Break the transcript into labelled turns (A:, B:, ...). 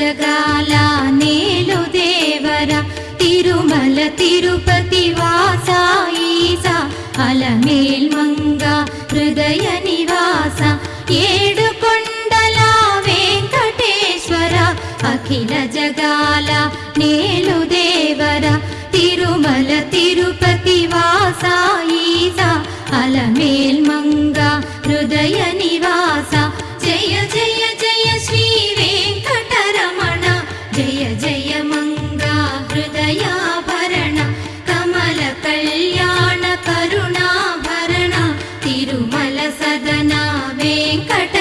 A: జగాల నేలు దేవర తిరుమల తిరుపతి వాస ఈసా అలమేల్ మంగ హృదయ నివాస ఏడు కొండల వెంకటేశ్వర అఖిల జగాల నేలు దేవర తిరుమల తిరుపతి వాస ఈసా అలమేల్ మంగ హృదయ నివాస జయ జయ జయ శ్రీ వెంకటరమణ జయ జయ మంగ హృదయాభరణ కమల కళ్యాణ కరుణాభరణ తిరుమల సదన వెంకట